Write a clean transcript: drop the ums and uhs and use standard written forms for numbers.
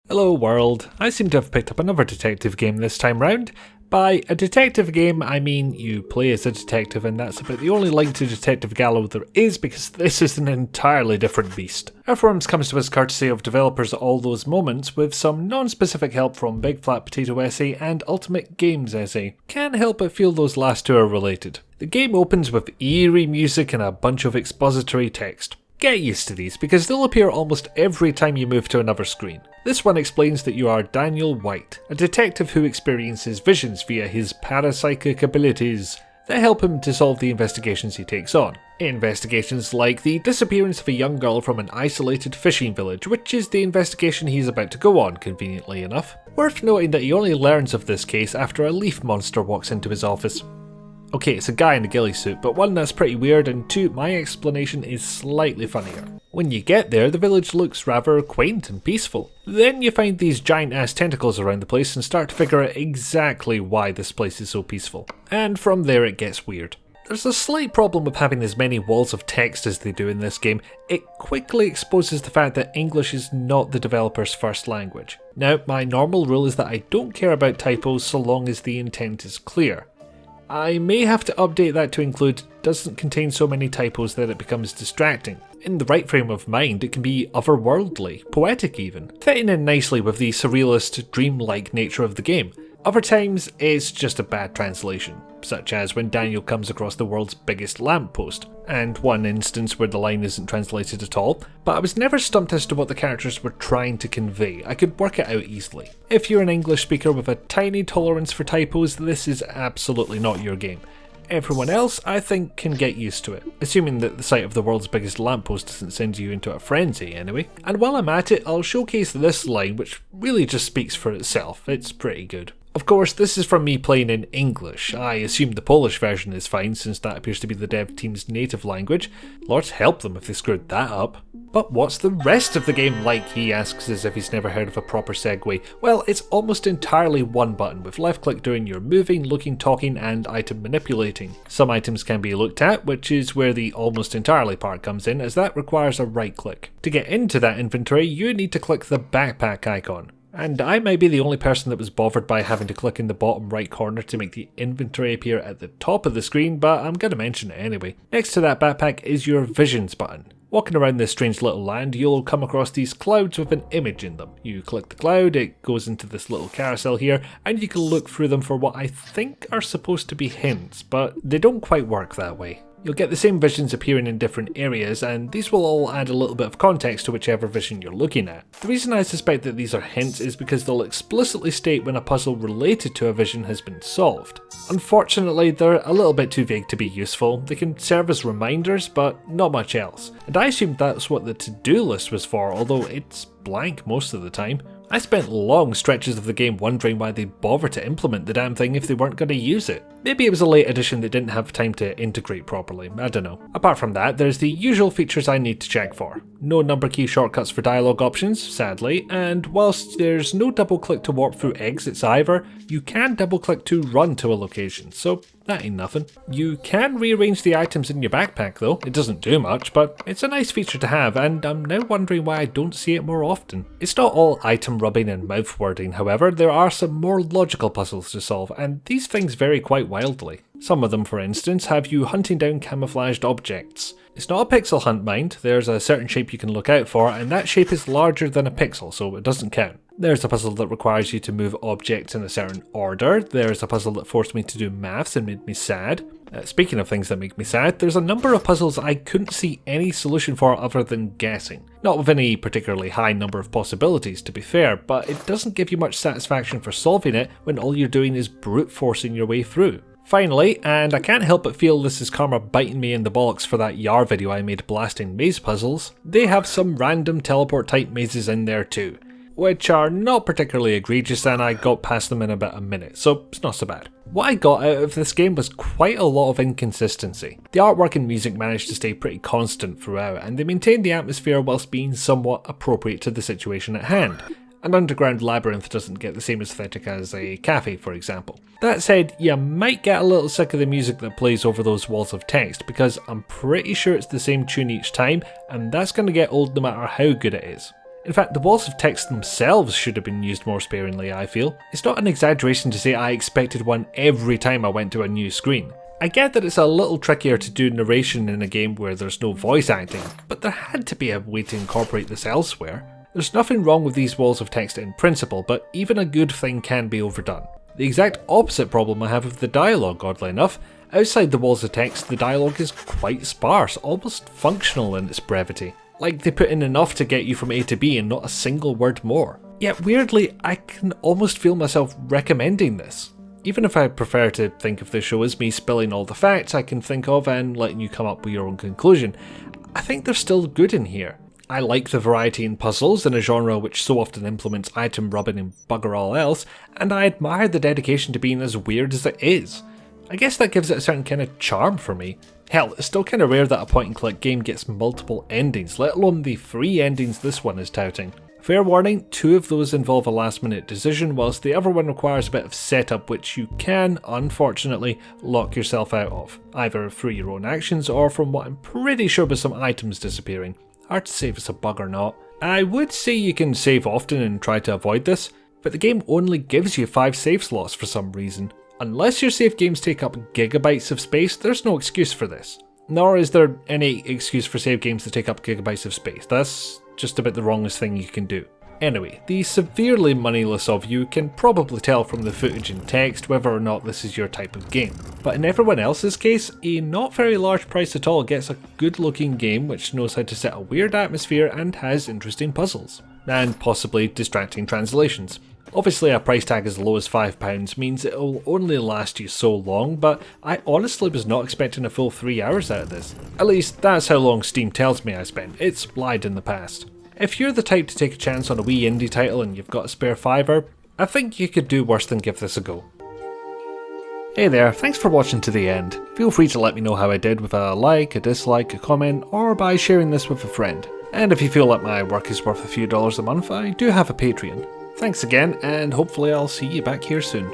Hello world, I seem to have picked up another detective game this time round. By a detective game, I mean you play as a detective, and that's about the only link to Detective Gallo there is, because this is an entirely different beast. Earthworms comes to us courtesy of developers All Those Moments, with some non-specific help from Big Flat Potato S.A and Ultimate Games S.A. Can't help but feel those last two are related. The game opens with eerie music and a bunch of expository text. Get used to these, because they'll appear almost every time you move to another screen. This one explains that you are Daniel White, a detective who experiences visions via his parapsychic abilities that help him to solve the investigations he takes on. Investigations like the disappearance of a young girl from an isolated fishing village, which is the investigation he's about to go on, conveniently enough. Worth noting that he only learns of this case after a leaf monster walks into his office. Okay, it's a guy in a ghillie suit, but one, that's pretty weird, and two, my explanation is slightly funnier. When you get there, the village looks rather quaint and peaceful. Then you find these giant ass tentacles around the place and start to figure out exactly why this place is so peaceful. And from there it gets weird. There's a slight problem with having as many walls of text as they do in this game. It quickly exposes the fact that English is not the developer's first language. Now, my normal rule is that I don't care about typos so long as the intent is clear. I may have to update that to include doesn't contain so many typos that it becomes distracting. In the right frame of mind, it can be otherworldly, poetic even, fitting in nicely with the surrealist, dreamlike nature of the game. Other times, it's just a bad translation, such as when Daniel comes across the world's biggest lamppost, and one instance where the line isn't translated at all, but I was never stumped as to what the characters were trying to convey. I could work it out easily. If you're an English speaker with a tiny tolerance for typos, this is absolutely not your game. Everyone else, I think, can get used to it, assuming that the sight of the world's biggest lamppost doesn't send you into a frenzy anyway. And while I'm at it, I'll showcase this line, which really just speaks for itself. It's pretty good. Of course, this is from me playing in English. I assume the Polish version is fine, since that appears to be the dev team's native language. Lord help them if they screwed that up. But what's the rest of the game like, he asks as if he's never heard of a proper segue. Well, it's almost entirely one button, with left click doing your moving, looking, talking and item manipulating. Some items can be looked at, which is where the almost entirely part comes in, as that requires a right click. To get into that inventory, you need to click the backpack icon. And I might be the only person that was bothered by having to click in the bottom right corner to make the inventory appear at the top of the screen, but I'm going to mention it anyway. Next to that backpack is your visions button. Walking around this strange little land, you'll come across these clouds with an image in them. You click the cloud, it goes into this little carousel here, and you can look through them for what I think are supposed to be hints, but they don't quite work that way. You'll get the same visions appearing in different areas, and these will all add a little bit of context to whichever vision you're looking at. The reason I suspect that these are hints is because they'll explicitly state when a puzzle related to a vision has been solved. Unfortunately, they're a little bit too vague to be useful. They can serve as reminders, but not much else. And I assumed that's what the to-do list was for, although it's blank most of the time. I spent long stretches of the game wondering why they'd bother to implement the damn thing if they weren't going to use it. Maybe it was a late edition that didn't have time to integrate properly, I don't know. Apart from that, there's the usual features I need to check for. No number key shortcuts for dialogue options, sadly, and whilst there's no double click to warp through exits either, you can double click to run to a location, so that ain't nothing. You can rearrange the items in your backpack though. It doesn't do much, but it's a nice feature to have, and I'm now wondering why I don't see it more often. It's not all item rubbing and mouth wording, however. There are some more logical puzzles to solve, and these things vary quite wildly. Some of them, for instance, have you hunting down camouflaged objects. It's not a pixel hunt, mind. There's a certain shape you can look out for, and that shape is larger than a pixel, so it doesn't count. There's a puzzle that requires you to move objects in a certain order. There's a puzzle that forced me to do maths and made me sad. Speaking of things that make me sad, there's a number of puzzles I couldn't see any solution for other than guessing. Not with any particularly high number of possibilities, to be fair, but it doesn't give you much satisfaction for solving it when all you're doing is brute forcing your way through. Finally, and I can't help but feel this is karma biting me in the bollocks for that Yar video I made blasting maze puzzles, they have some random teleport type mazes in there too, which are not particularly egregious, and I got past them in about a minute, so it's not so bad. What I got out of this game was quite a lot of inconsistency. The artwork and music managed to stay pretty constant throughout, and they maintained the atmosphere whilst being somewhat appropriate to the situation at hand. An underground labyrinth doesn't get the same aesthetic as a cafe, for example. That said, you might get a little sick of the music that plays over those walls of text, because I'm pretty sure it's the same tune each time, and that's going to get old no matter how good it is. In fact, the walls of text themselves should have been used more sparingly, I feel. It's not an exaggeration to say I expected one every time I went to a new screen. I get that it's a little trickier to do narration in a game where there's no voice acting, but there had to be a way to incorporate this elsewhere. There's nothing wrong with these walls of text in principle, but even a good thing can be overdone. The exact opposite problem I have with the dialogue, oddly enough. Outside the walls of text, the dialogue is quite sparse, almost functional in its brevity. Like they put in enough to get you from A to B and not a single word more. Yet weirdly, I can almost feel myself recommending this. Even if I prefer to think of the show as me spilling all the facts I can think of and letting you come up with your own conclusion, I think they're still good in here. I like the variety in puzzles in a genre which so often implements item rubbing and bugger all else, and I admire the dedication to being as weird as it is. I guess that gives it a certain kind of charm for me. Hell, it's still kind of rare that a point and click game gets multiple endings, let alone the 3 endings this one is touting. Fair warning, 2 of those involve a last minute decision, whilst the other one requires a bit of setup which you can, unfortunately, lock yourself out of, either through your own actions or from what I'm pretty sure was some items disappearing. Hard to say if it's a bug or not. I would say you can save often and try to avoid this, but the game only gives you 5 save slots for some reason. Unless your save games take up gigabytes of space, there's no excuse for this. Nor is there any excuse for save games that take up gigabytes of space. That's just about the wrongest thing you can do. Anyway, the severely moneyless of you can probably tell from the footage and text whether or not this is your type of game. But in everyone else's case, a not very large price at all gets a good looking game which knows how to set a weird atmosphere and has interesting puzzles. And possibly distracting translations. Obviously a price tag as low as £5 means it will only last you so long, but I honestly was not expecting a full 3 hours out of this. At least that's how long Steam tells me I spent. It's lied in the past. If you're the type to take a chance on a wee indie title and you've got a spare £5, I think you could do worse than give this a go. Hey there, thanks for watching to the end. Feel free to let me know how I did with a like, a dislike, a comment, or by sharing this with a friend. And if you feel like my work is worth a few dollars a month, I do have a Patreon. Thanks again, and hopefully I'll see you back here soon.